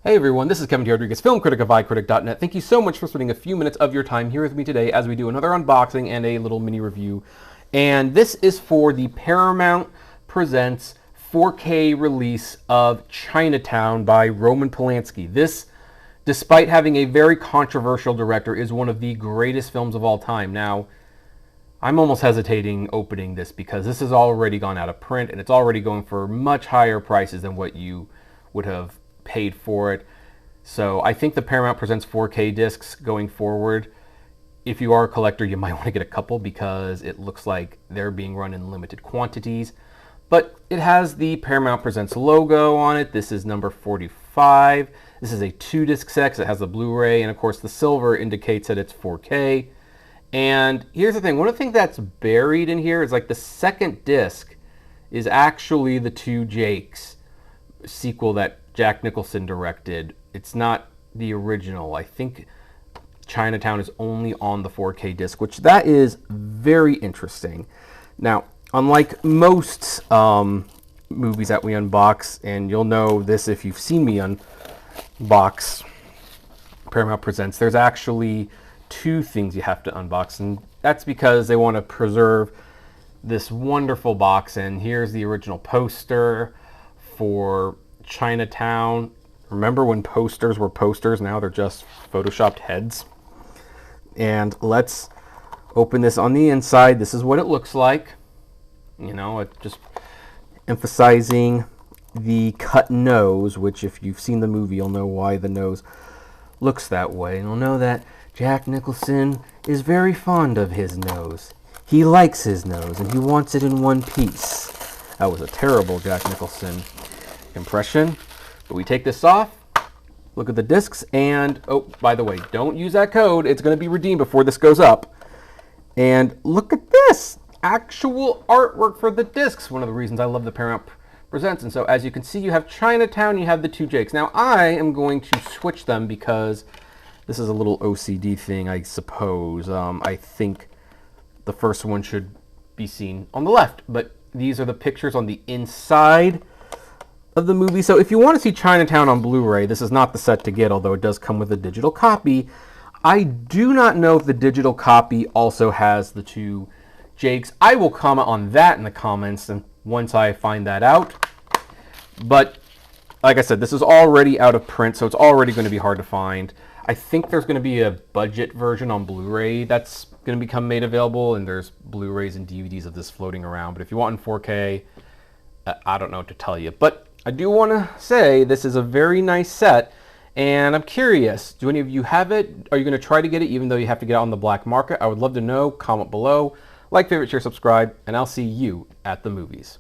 Hey everyone, this is Kevin T. Rodriguez, film critic of iCritic.net. Thank you so much for spending a few minutes of your time here with me today as we do another unboxing and a little mini review. And this is for the Paramount Presents 4K release of Chinatown by Roman Polanski. This, despite having a very controversial director, is one of the greatest films of all time. Now, I'm almost hesitating opening this because this has already gone out of print and it's already going for much higher prices than what you would have paid for it. So I think the Paramount Presents 4K discs going forward, if you are a collector, you might want to get a couple because it looks like they're being run in limited quantities. But it has the Paramount Presents logo on it. This is number 45. This is a 2-disc set. It has the Blu-ray, and of course the silver indicates that it's 4K. And here's the thing, one of the things that's buried in here is like the second disc is actually the Two Jakes sequel that Jack Nicholson directed. It's not the original. I think Chinatown is only on the 4K disc, which that is very interesting. Now, unlike most movies that we unbox, and you'll know this if you've seen me unbox Paramount Presents, there's actually two things you have to unbox, and that's because they want to preserve this wonderful box. And here's the original poster for Chinatown. Remember when posters were posters? Now they're just photoshopped heads. And let's open this on the inside. This is what it looks like. You know, it just emphasizing the cut nose, which if you've seen the movie, you'll know why the nose looks that way. And you'll know that Jack Nicholson is very fond of his nose. He likes his nose and he wants it in one piece. That was a terrible Jack Nicholson impression. But we take this off, look at the discs, and oh, by the way, don't use that code. It's going to be redeemed before this goes up. And look at this, actual artwork for the discs. One of the reasons I love the Paramount Presents. And so as you can see, you have Chinatown, you have the Two Jakes. Now I am going to switch them because this is a little OCD thing, I suppose. I think the first one should be seen on the left, but these are the pictures on the inside of the movie. So if you want to see Chinatown on Blu-ray, this is not the set to get, although it does come with a digital copy. I do not know if the digital copy also has the Two Jakes. I will comment on that in the comments and once I find that out. But like I said, this is already out of print, so it's already going to be hard to find. I think there's going to be a budget version on Blu-ray that's going to become made available, and there's Blu-rays and DVDs of this floating around. But if you want in 4K, I don't know what to tell you. But I do want to say this is a very nice set, and I'm curious, do any of you have it? Are you going to try to get it even though you have to get it on the black market? I would love to know. Comment below. Like, favorite, share, subscribe, and I'll see you at the movies.